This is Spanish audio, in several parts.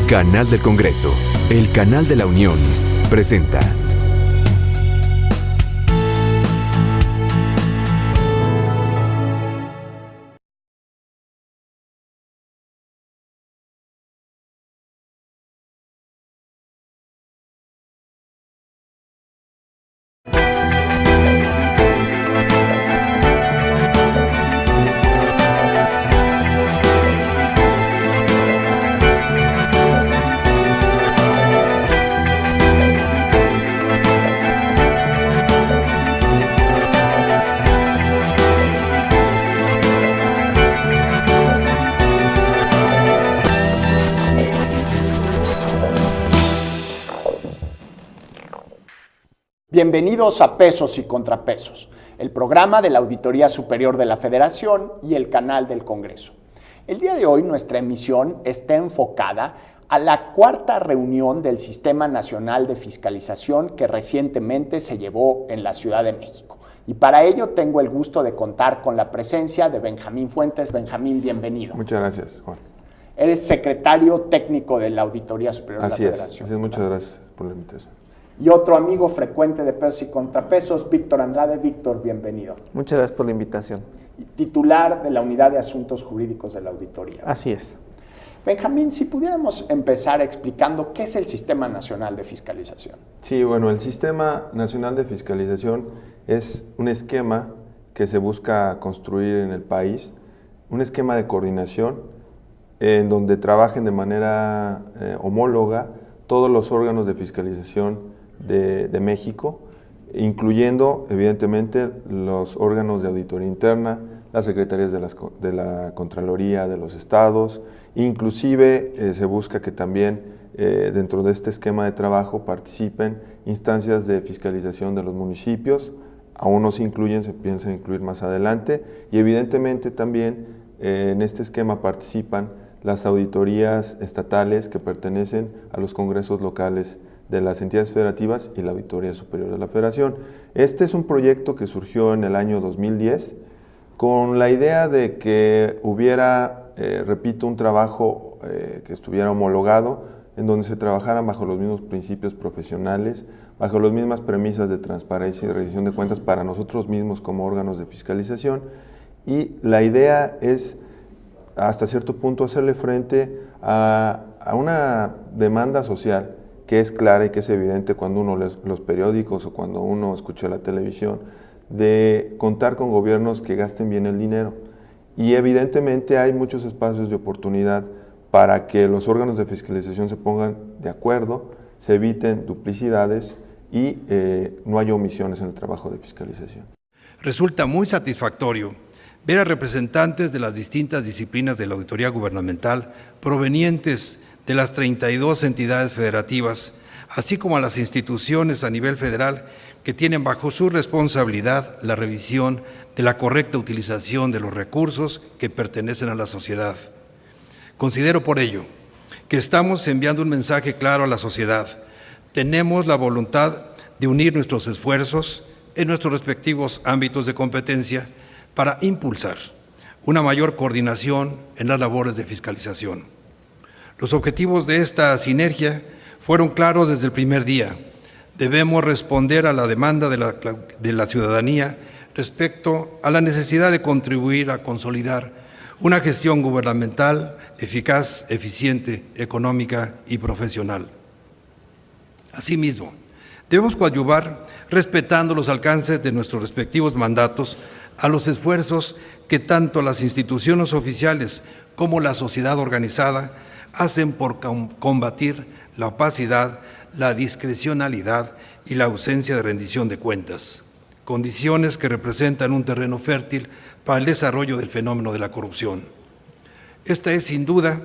Canal del Congreso, el canal de la Unión, presenta. Bienvenidos a Pesos y Contrapesos, el programa de la Auditoría Superior de la Federación y el canal del Congreso. El día de hoy nuestra emisión está enfocada a la cuarta reunión del Sistema Nacional de Fiscalización que recientemente se llevó en la Ciudad de México. Y para ello tengo el gusto de contar con la presencia de Benjamín Fuentes. Benjamín, bienvenido. Muchas gracias, Juan. Eres secretario técnico de la Auditoría Superior de la Federación. Así es, muchas gracias por la invitación. Y otro amigo frecuente de Pesos y Contrapesos, Víctor Andrade. Víctor, bienvenido. Muchas gracias por la invitación. Titular de la Unidad de Asuntos Jurídicos de la Auditoría. Así es. Benjamín, si pudiéramos empezar explicando qué es el Sistema Nacional de Fiscalización. Sí, bueno, el Sistema Nacional de Fiscalización es un esquema que se busca construir en el país, un esquema de coordinación en donde trabajen de manera homóloga todos los órganos de fiscalización de México, incluyendo evidentemente los órganos de auditoría interna, las secretarías de la Contraloría de los estados, inclusive se busca que también dentro de este esquema de trabajo participen instancias de fiscalización de los municipios, aún no se incluyen, se piensa incluir más adelante, y evidentemente también en este esquema participan las auditorías estatales que pertenecen a los congresos locales de las entidades federativas y la Auditoría Superior de la Federación. Este es un proyecto que surgió en el año 2010 con la idea de que hubiera, repito, un trabajo que estuviera homologado, en donde se trabajaran bajo los mismos principios profesionales, bajo las mismas premisas de transparencia y rendición de cuentas para nosotros mismos como órganos de fiscalización. Y la idea es, hasta cierto punto, hacerle frente a una demanda social que es clara y que es evidente cuando uno lee los periódicos o cuando uno escucha la televisión, de contar con gobiernos que gasten bien el dinero. Y evidentemente hay muchos espacios de oportunidad para que los órganos de fiscalización se pongan de acuerdo, se eviten duplicidades y no haya omisiones en el trabajo de fiscalización. Resulta muy satisfactorio ver a representantes de las distintas disciplinas de la auditoría gubernamental provenientes de las 32 entidades federativas, así como a las instituciones a nivel federal que tienen bajo su responsabilidad la revisión de la correcta utilización de los recursos que pertenecen a la sociedad. Considero por ello que estamos enviando un mensaje claro a la sociedad. Tenemos la voluntad de unir nuestros esfuerzos en nuestros respectivos ámbitos de competencia para impulsar una mayor coordinación en las labores de fiscalización. Los objetivos de esta sinergia fueron claros desde el primer día. Debemos responder a la demanda de la ciudadanía respecto a la necesidad de contribuir a consolidar una gestión gubernamental eficaz, eficiente, económica y profesional. Asimismo, debemos coadyuvar respetando los alcances de nuestros respectivos mandatos a los esfuerzos que tanto las instituciones oficiales como la sociedad organizada hacen por combatir la opacidad, la discrecionalidad y la ausencia de rendición de cuentas, condiciones que representan un terreno fértil para el desarrollo del fenómeno de la corrupción. Esta es, sin duda,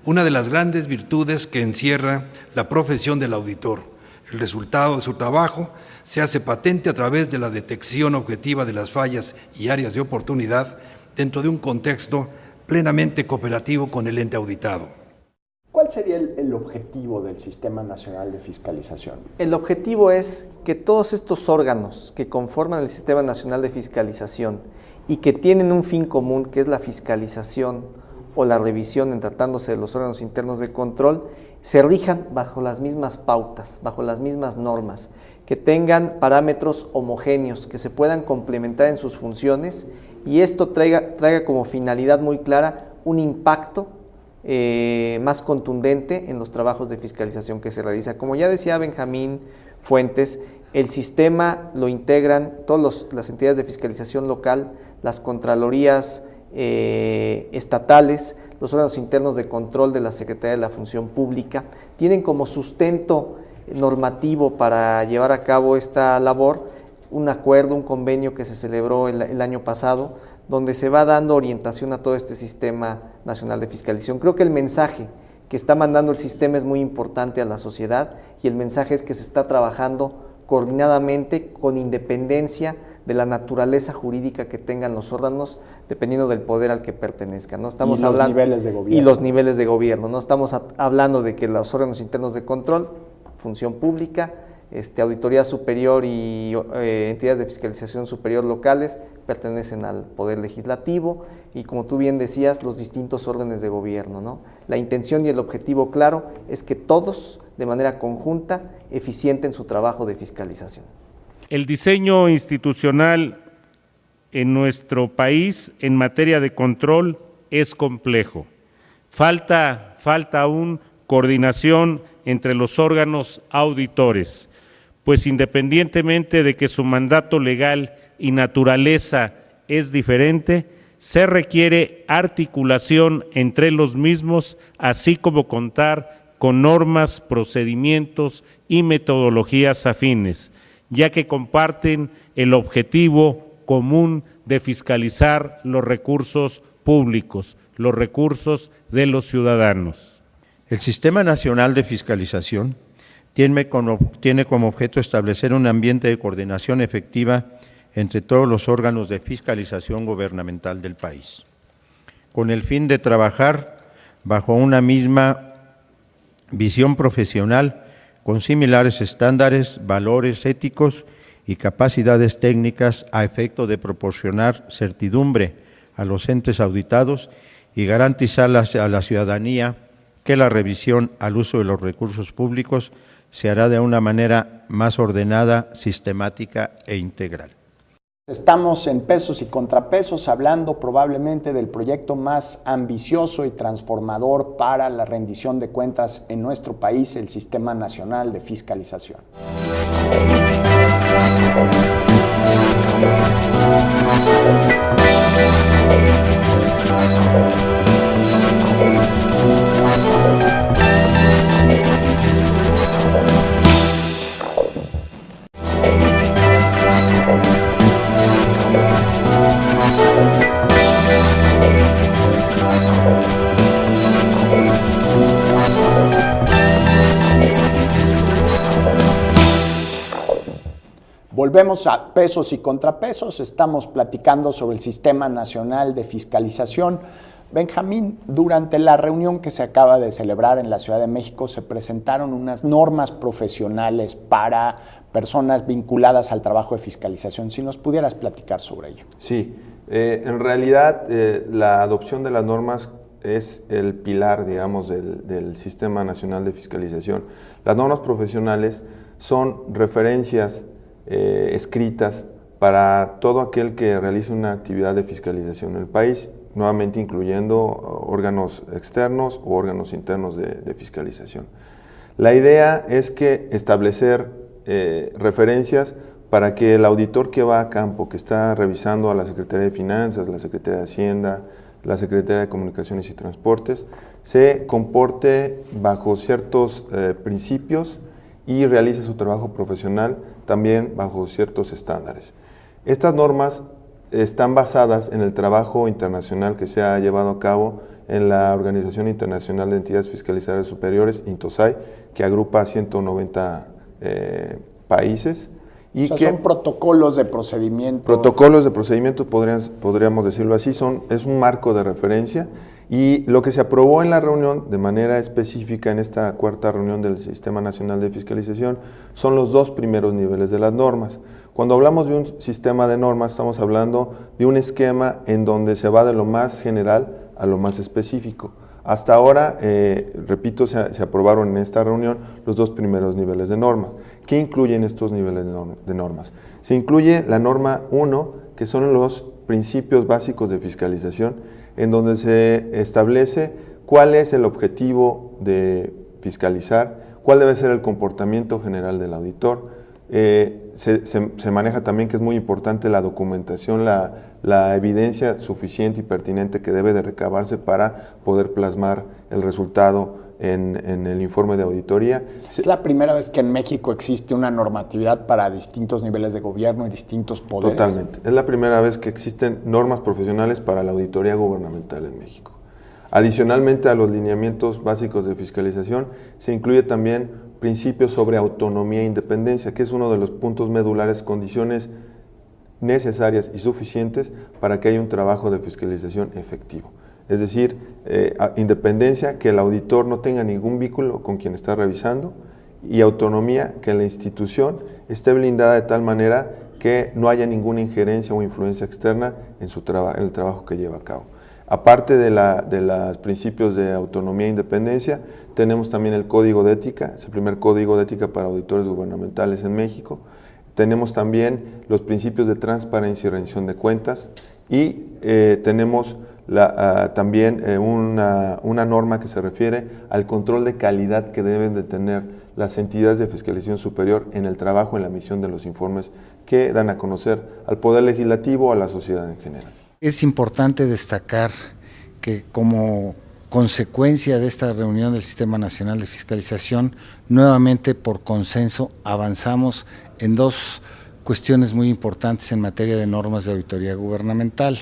una de las grandes virtudes que encierra la profesión del auditor. El resultado de su trabajo se hace patente a través de la detección objetiva de las fallas y áreas de oportunidad dentro de un contexto plenamente cooperativo con el ente auditado. ¿Cuál sería el objetivo del Sistema Nacional de Fiscalización? El objetivo es que todos estos órganos que conforman el Sistema Nacional de Fiscalización y que tienen un fin común, que es la fiscalización o la revisión en tratándose de los órganos internos de control, se rijan bajo las mismas pautas, bajo las mismas normas, que tengan parámetros homogéneos, que se puedan complementar en sus funciones y esto traiga como finalidad muy clara un impacto más contundente en los trabajos de fiscalización que se realiza. Como ya decía Benjamín Fuentes, el sistema lo integran todas las entidades de fiscalización local, las contralorías estatales, los órganos internos de control de la Secretaría de la Función Pública, tienen como sustento normativo para llevar a cabo esta labor un acuerdo, un convenio que se celebró el año pasado, donde se va dando orientación a todo este sistema nacional de fiscalización. Creo que el mensaje que está mandando el sistema es muy importante a la sociedad y el mensaje es que se está trabajando coordinadamente con independencia de la naturaleza jurídica que tengan los órganos, dependiendo del poder al que pertenezcan. ¿No? Estamos hablando, niveles de gobierno. Y los niveles de gobierno. No estamos hablando de que los órganos internos de control, función pública, auditoría superior y entidades de fiscalización superior locales pertenecen al poder legislativo y, como tú bien decías, los distintos órdenes de gobierno, ¿no? La intención y el objetivo claro es que todos, de manera conjunta, eficienten su trabajo de fiscalización. El diseño institucional en nuestro país en materia de control es complejo. Falta aún coordinación entre los órganos auditores, pues independientemente de que su mandato legal y naturaleza es diferente, se requiere articulación entre los mismos, así como contar con normas, procedimientos y metodologías afines, ya que comparten el objetivo común de fiscalizar los recursos públicos, los recursos de los ciudadanos. El Sistema Nacional de Fiscalización tiene como objeto establecer un ambiente de coordinación efectiva entre todos los órganos de fiscalización gubernamental del país, con el fin de trabajar bajo una misma visión profesional, con similares estándares, valores éticos y capacidades técnicas a efecto de proporcionar certidumbre a los entes auditados y garantizar a la ciudadanía que la revisión al uso de los recursos públicos se hará de una manera más ordenada, sistemática e integral. Estamos en Pesos y Contrapesos hablando probablemente del proyecto más ambicioso y transformador para la rendición de cuentas en nuestro país, el Sistema Nacional de Fiscalización. Volvemos a Pesos y Contrapesos, estamos platicando sobre el Sistema Nacional de Fiscalización. Benjamín, durante la reunión que se acaba de celebrar en la Ciudad de México se presentaron unas normas profesionales para personas vinculadas al trabajo de fiscalización. Si nos pudieras platicar sobre ello. Sí, en realidad la adopción de las normas es el pilar, digamos, del Sistema Nacional de Fiscalización. Las normas profesionales son referencias escritas para todo aquel que realice una actividad de fiscalización en el país, nuevamente incluyendo órganos externos o órganos internos de fiscalización. La idea es que establecer referencias para que el auditor que va a campo, que está revisando a la Secretaría de Finanzas, la Secretaría de Hacienda, la Secretaría de Comunicaciones y Transportes, se comporte bajo ciertos principios y realice su trabajo profesional también bajo ciertos estándares. Estas normas están basadas en el trabajo internacional que se ha llevado a cabo en la Organización Internacional de Entidades Fiscalizadoras Superiores, INTOSAI, que agrupa a 190 países. Y o sea, son protocolos de procedimiento. Protocolos de procedimiento, podríamos decirlo así, es un marco de referencia. Y lo que se aprobó en la reunión, de manera específica en esta cuarta reunión del Sistema Nacional de Fiscalización, son los dos primeros niveles de las normas. Cuando hablamos de un sistema de normas, estamos hablando de un esquema en donde se va de lo más general a lo más específico. Hasta ahora, repito, se aprobaron en esta reunión los 2 primeros niveles de normas. ¿Qué incluyen estos niveles de normas? Se incluye la norma 1, que son los principios básicos de fiscalización, en donde se establece cuál es el objetivo de fiscalizar, cuál debe ser el comportamiento general del auditor. Se maneja también, que es muy importante, la documentación, la evidencia suficiente y pertinente que debe de recabarse para poder plasmar el resultado en el informe de auditoría. Es la primera vez que en México existe una normatividad para distintos niveles de gobierno y distintos poderes. Totalmente. Es la primera vez que existen normas profesionales para la auditoría gubernamental en México. Adicionalmente a los lineamientos básicos de fiscalización, se incluye también principios sobre autonomía e independencia, que es uno de los puntos medulares, condiciones necesarias y suficientes para que haya un trabajo de fiscalización efectivo. Es decir, independencia, que el auditor no tenga ningún vínculo con quien está revisando, y autonomía, que la institución esté blindada de tal manera que no haya ninguna injerencia o influencia externa en el trabajo que lleva a cabo. Aparte de los principios de autonomía e independencia, tenemos también el Código de Ética, es el primer Código de Ética para auditores gubernamentales en México. Tenemos también los principios de transparencia y rendición de cuentas, y tenemos también una norma que se refiere al control de calidad que deben de tener las entidades de fiscalización superior en el trabajo, en la emisión de los informes que dan a conocer al Poder Legislativo o a la sociedad en general. Es importante destacar que como consecuencia de esta reunión del Sistema Nacional de Fiscalización, nuevamente por consenso avanzamos en 2 cuestiones muy importantes en materia de normas de auditoría gubernamental.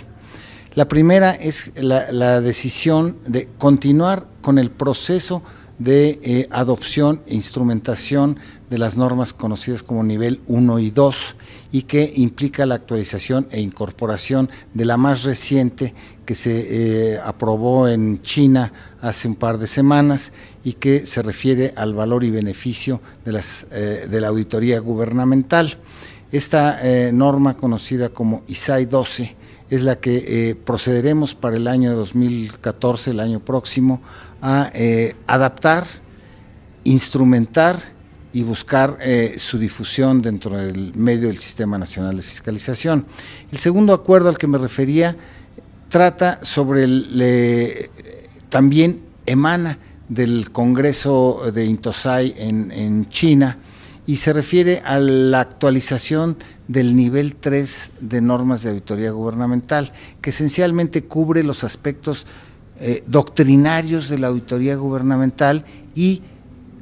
La primera es la decisión de continuar con el proceso de adopción e instrumentación de las normas conocidas como nivel 1 y 2, y que implica la actualización e incorporación de la más reciente, que se aprobó en China hace un par de semanas y que se refiere al valor y beneficio de la auditoría gubernamental. Esta norma, conocida como ISAI 12, es la que procederemos para el año 2014, el año próximo, a adaptar, instrumentar y buscar su difusión dentro del medio del Sistema Nacional de Fiscalización. El segundo acuerdo al que me refería trata sobre también emana del Congreso de Intosai en China, y se refiere a la actualización del nivel 3 de normas de auditoría gubernamental, que esencialmente cubre los aspectos doctrinarios de la auditoría gubernamental y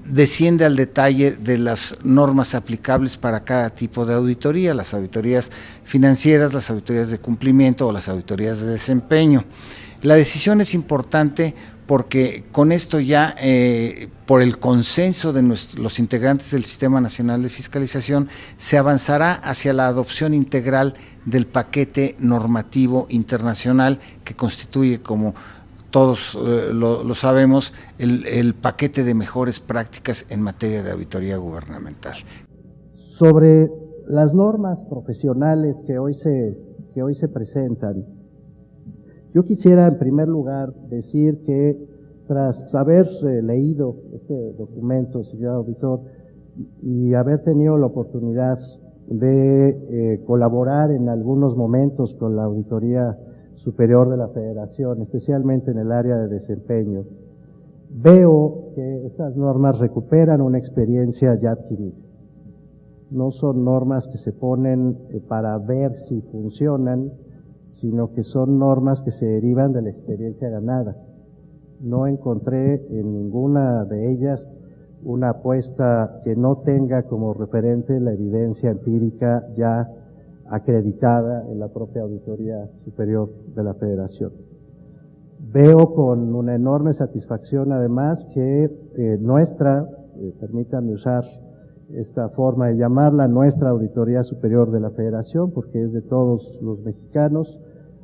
desciende al detalle de las normas aplicables para cada tipo de auditoría, las auditorías financieras, las auditorías de cumplimiento o las auditorías de desempeño. La decisión es importante porque con esto ya, por el consenso de los integrantes del Sistema Nacional de Fiscalización, se avanzará hacia la adopción integral del paquete normativo internacional que constituye, como todos lo sabemos, el paquete de mejores prácticas en materia de auditoría gubernamental. Sobre las normas profesionales que hoy se presentan, yo quisiera en primer lugar decir que tras haber leído este documento, señor auditor, y haber tenido la oportunidad de colaborar en algunos momentos con la Auditoría Superior de la Federación, especialmente en el área de desempeño, veo que estas normas recuperan una experiencia ya adquirida. No son normas que se ponen para ver si funcionan, sino que son normas que se derivan de la experiencia ganada. No encontré en ninguna de ellas una apuesta que no tenga como referente la evidencia empírica ya acreditada en la propia Auditoría Superior de la Federación. Veo con una enorme satisfacción además que permítanme usar esta forma de llamarla, nuestra Auditoría Superior de la Federación, porque es de todos los mexicanos,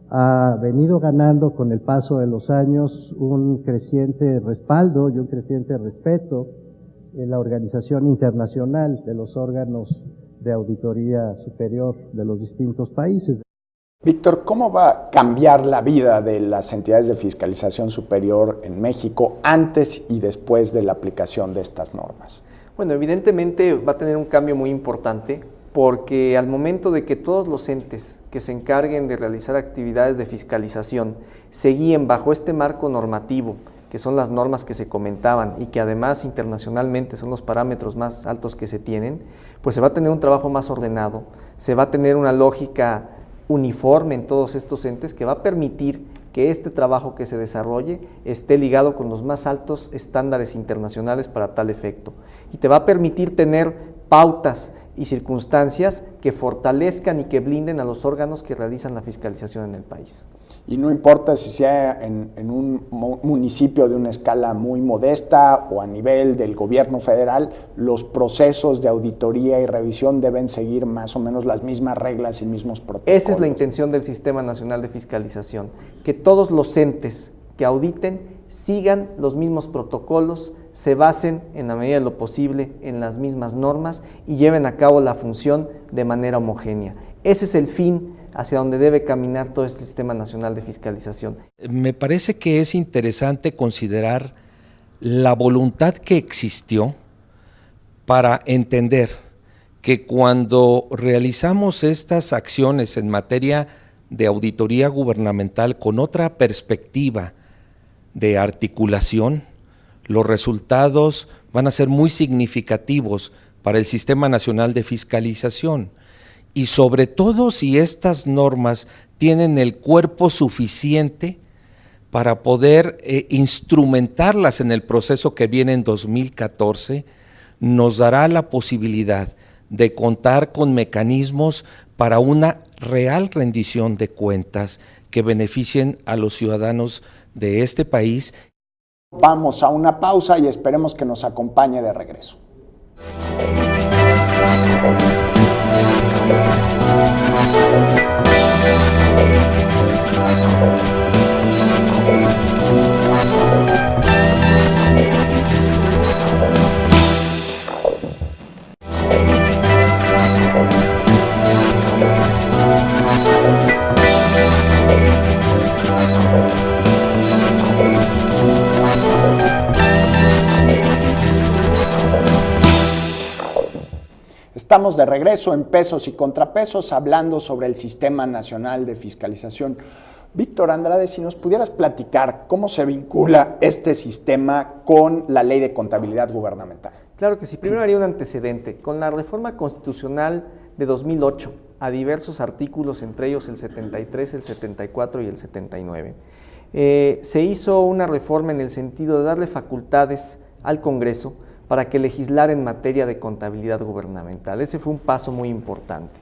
ha venido ganando con el paso de los años un creciente respaldo y un creciente respeto en la organización internacional de los órganos de auditoría superior de los distintos países. Víctor, ¿cómo va a cambiar la vida de las entidades de fiscalización superior en México antes y después de la aplicación de estas normas? Bueno, evidentemente va a tener un cambio muy importante porque al momento de que todos los entes que se encarguen de realizar actividades de fiscalización se guíen bajo este marco normativo, que son las normas que se comentaban y que además internacionalmente son los parámetros más altos que se tienen, pues se va a tener un trabajo más ordenado, se va a tener una lógica uniforme en todos estos entes que va a permitir que este trabajo que se desarrolle esté ligado con los más altos estándares internacionales para tal efecto. Y te va a permitir tener pautas y circunstancias que fortalezcan y que blinden a los órganos que realizan la fiscalización en el país. Y no importa si sea en un municipio de una escala muy modesta o a nivel del gobierno federal, los procesos de auditoría y revisión deben seguir más o menos las mismas reglas y mismos protocolos. Esa es la intención del Sistema Nacional de Fiscalización, que todos los entes que auditen sigan los mismos protocolos, se basen en la medida de lo posible en las mismas normas y lleven a cabo la función de manera homogénea. Ese es el fin hacia donde debe caminar todo este Sistema Nacional de Fiscalización. Me parece que es interesante considerar la voluntad que existió para entender que cuando realizamos estas acciones en materia de auditoría gubernamental con otra perspectiva de articulación, los resultados van a ser muy significativos para el Sistema Nacional de Fiscalización. Y sobre todo si estas normas tienen el cuerpo suficiente para poder instrumentarlas en el proceso que viene en 2014, nos dará la posibilidad de contar con mecanismos para una real rendición de cuentas que beneficien a los ciudadanos de este país. Vamos a una pausa y esperemos que nos acompañe de regreso. Estamos de regreso en Pesos y Contrapesos hablando sobre el Sistema Nacional de Fiscalización. Víctor Andrade, si nos pudieras platicar cómo se vincula este sistema con la Ley de Contabilidad Gubernamental. Claro que sí. Primero haría un antecedente. Con la reforma constitucional de 2008, a diversos artículos, entre ellos el 73, el 74 y el 79, se hizo una reforma en el sentido de darle facultades al Congreso para que legislara en materia de contabilidad gubernamental. Ese fue un paso muy importante.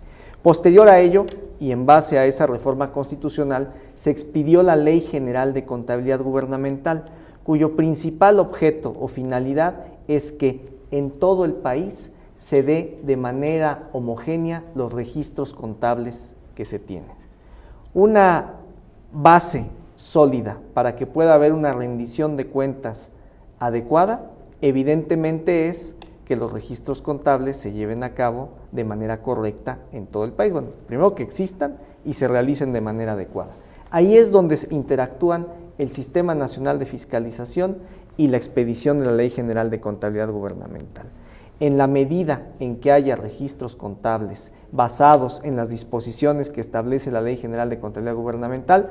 Posterior a ello, y en base a esa reforma constitucional, se expidió la Ley General de Contabilidad Gubernamental, cuyo principal objeto o finalidad es que en todo el país se dé de manera homogénea los registros contables que se tienen. Una base sólida para que pueda haber una rendición de cuentas adecuada, evidentemente es que los registros contables se lleven a cabo de manera correcta en todo el país. Bueno, primero que existan y se realicen de manera adecuada. Ahí es donde interactúan el Sistema Nacional de Fiscalización y la expedición de la Ley General de Contabilidad Gubernamental. En la medida en que haya registros contables basados en las disposiciones que establece la Ley General de Contabilidad Gubernamental,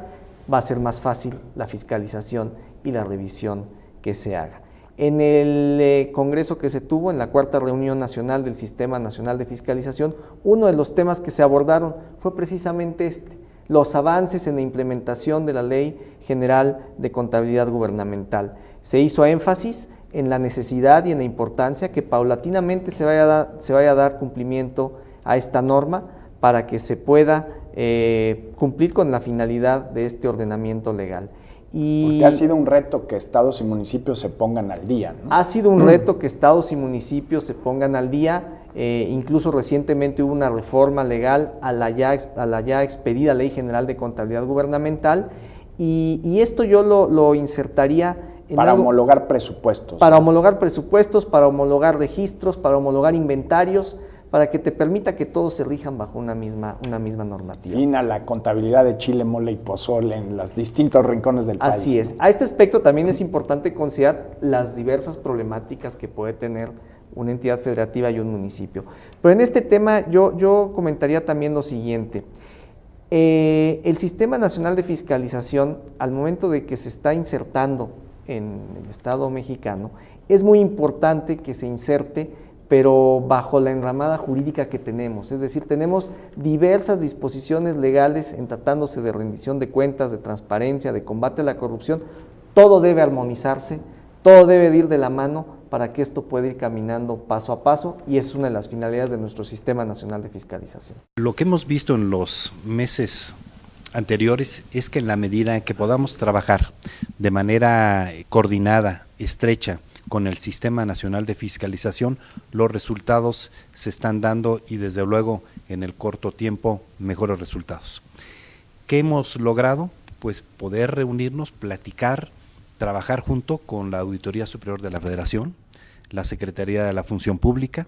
va a ser más fácil la fiscalización y la revisión que se haga. En el congreso que se tuvo, en la cuarta reunión nacional del Sistema Nacional de Fiscalización, uno de los temas que se abordaron fue precisamente los avances en la implementación de la Ley General de Contabilidad Gubernamental. Se hizo énfasis en la necesidad y en la importancia que paulatinamente se vaya a dar cumplimiento a esta norma para que se pueda cumplir con la finalidad de este ordenamiento legal. Porque ha sido un reto que estados y municipios se pongan al día, ¿no? Ha sido un reto que estados y municipios se pongan al día. Incluso recientemente hubo una reforma legal a la ya expedida Ley General de Contabilidad Gubernamental y esto yo lo insertaría en para algo, homologar presupuestos. Para homologar presupuestos, para homologar registros, para homologar inventarios, para que te permita que todos se rijan bajo una misma normativa. Fin a la contabilidad de chile, mole y pozole en los distintos rincones del país. Así es. A este aspecto también es importante considerar las diversas problemáticas que puede tener una entidad federativa y un municipio. Pero en este tema yo comentaría también lo siguiente. El Sistema Nacional de Fiscalización, al momento de que se está insertando en el Estado mexicano, es muy importante que se inserte, pero bajo la enramada jurídica que tenemos. Es decir, tenemos diversas disposiciones legales en tratándose de rendición de cuentas, de transparencia, de combate a la corrupción. Todo debe armonizarse, todo debe de ir de la mano para que esto pueda ir caminando paso a paso, y es una de las finalidades de nuestro Sistema Nacional de Fiscalización. Lo que hemos visto en los meses anteriores es que en la medida en que podamos trabajar de manera coordinada, estrecha, con el Sistema Nacional de Fiscalización, los resultados se están dando y desde luego en el corto tiempo mejores resultados. ¿Qué hemos logrado? Pues poder reunirnos, platicar, trabajar junto con la Auditoría Superior de la Federación, la Secretaría de la Función Pública,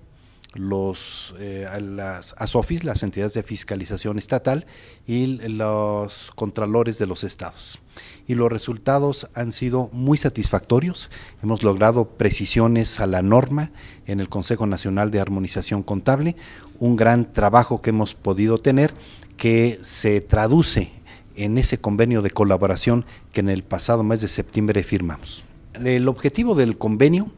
las ASOFIS, las entidades de fiscalización estatal, y los contralores de los estados. Y los resultados han sido muy satisfactorios. Hemos logrado precisiones a la norma en el Consejo Nacional de Armonización Contable, un gran trabajo que hemos podido tener que se traduce en ese convenio de colaboración que en el pasado mes de septiembre firmamos. El objetivo del convenio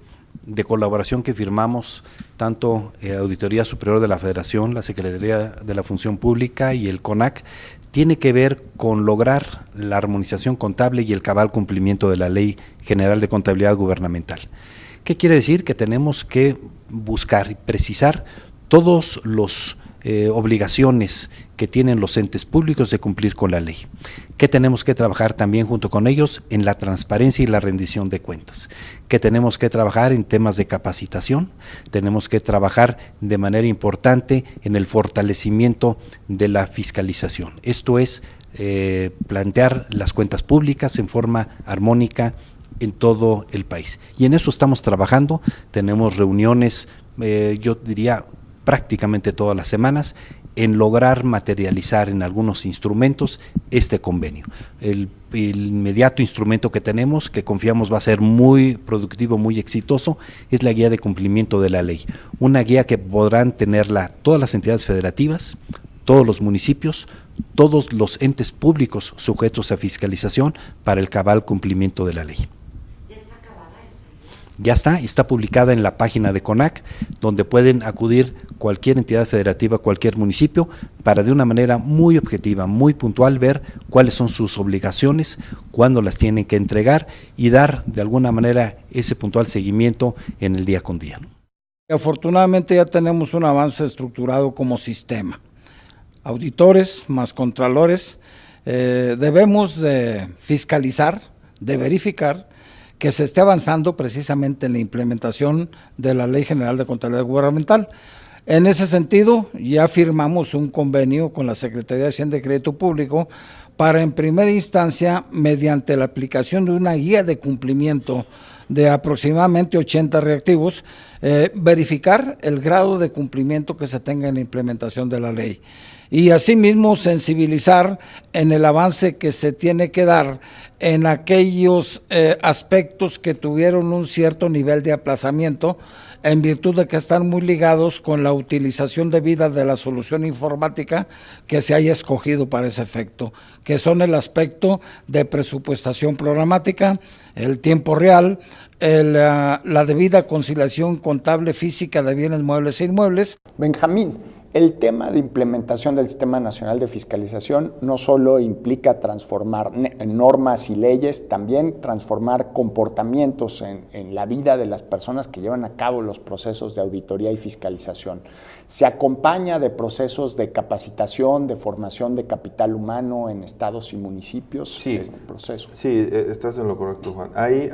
de colaboración que firmamos, tanto Auditoría Superior de la Federación, la Secretaría de la Función Pública y el CONAC, tiene que ver con lograr la armonización contable y el cabal cumplimiento de la Ley General de Contabilidad Gubernamental. ¿Qué quiere decir? Que tenemos que buscar y precisar todos los obligaciones que tienen los entes públicos de cumplir con la ley. Que tenemos que trabajar también junto con ellos en la transparencia y la rendición de cuentas. Que tenemos que trabajar en temas de capacitación, tenemos que trabajar de manera importante en el fortalecimiento de la fiscalización. Esto es plantear las cuentas públicas en forma armónica en todo el país. Y en eso estamos trabajando, tenemos reuniones, yo diría, prácticamente todas las semanas, en lograr materializar en algunos instrumentos este convenio. El inmediato instrumento que tenemos, que confiamos va a ser muy productivo, muy exitoso, es la guía de cumplimiento de la ley. Una guía que podrán tenerla todas las entidades federativas, todos los municipios, todos los entes públicos sujetos a fiscalización para el cabal cumplimiento de la ley. Ya está publicada en la página de CONAC, donde pueden acudir cualquier entidad federativa, cualquier municipio, para de una manera muy objetiva, muy puntual, ver cuáles son sus obligaciones, cuándo las tienen que entregar y dar de alguna manera ese puntual seguimiento en el día con día. Afortunadamente ya tenemos un avance estructurado como sistema. Auditores más contralores, debemos de fiscalizar, de verificar que se esté avanzando precisamente en la implementación de la Ley General de Contabilidad Gubernamental. En ese sentido, ya firmamos un convenio con la Secretaría de Hacienda y Crédito Público para, en primera instancia, mediante la aplicación de una guía de cumplimiento de aproximadamente 80 reactivos, verificar el grado de cumplimiento que se tenga en la implementación de la ley. Y asimismo sensibilizar en el avance que se tiene que dar en aquellos aspectos que tuvieron un cierto nivel de aplazamiento, en virtud de que están muy ligados con la utilización debida de la solución informática que se haya escogido para ese efecto, que son el aspecto de presupuestación programática, el tiempo real, la debida conciliación contable física de bienes muebles e inmuebles. Benjamín, el tema de implementación del Sistema Nacional de Fiscalización no solo implica transformar normas y leyes, también transformar comportamientos en la vida de las personas que llevan a cabo los procesos de auditoría y fiscalización. Se acompaña de procesos de capacitación, de formación de capital humano en estados y municipios. Sí, este proceso. Sí, estás en lo correcto, Juan. Hay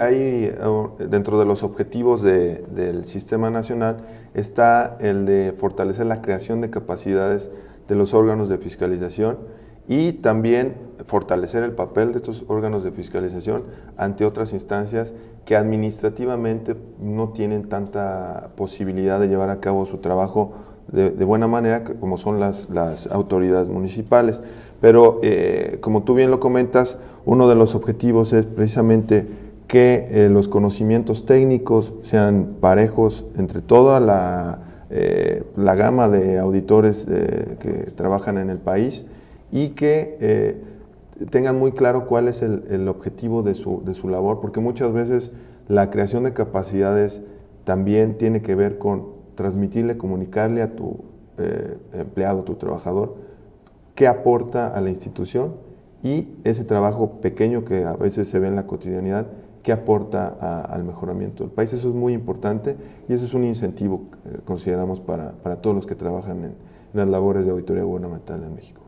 dentro de los objetivos del Sistema Nacional está el de fortalecer la creación de capacidades de los órganos de fiscalización y también fortalecer el papel de estos órganos de fiscalización ante otras instancias que administrativamente no tienen tanta posibilidad de llevar a cabo su trabajo de buena manera, como son las autoridades municipales. Pero, como tú bien lo comentas, uno de los objetivos es precisamente que los conocimientos técnicos sean parejos entre toda la gama de auditores que trabajan en el país y que tengan muy claro cuál es el objetivo de su labor, porque muchas veces la creación de capacidades también tiene que ver con transmitirle, comunicarle a tu empleado, tu trabajador, qué aporta a la institución y ese trabajo pequeño que a veces se ve en la cotidianidad, qué aporta al mejoramiento del país. Eso es muy importante y eso es un incentivo, consideramos, para todos los que trabajan en las labores de auditoría gubernamental en México.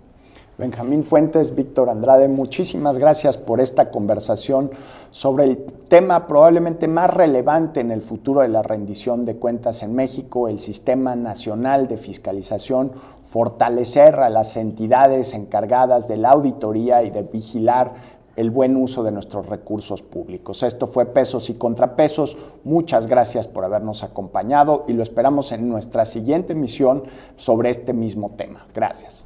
Benjamín Fuentes, Víctor Andrade, muchísimas gracias por esta conversación sobre el tema probablemente más relevante en el futuro de la rendición de cuentas en México, el Sistema Nacional de Fiscalización, fortalecer a las entidades encargadas de la auditoría y de vigilar el buen uso de nuestros recursos públicos. Esto fue Pesos y Contrapesos. Muchas gracias por habernos acompañado y lo esperamos en nuestra siguiente emisión sobre este mismo tema. Gracias.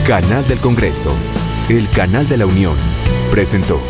Canal del Congreso, el canal de la Unión, presentó.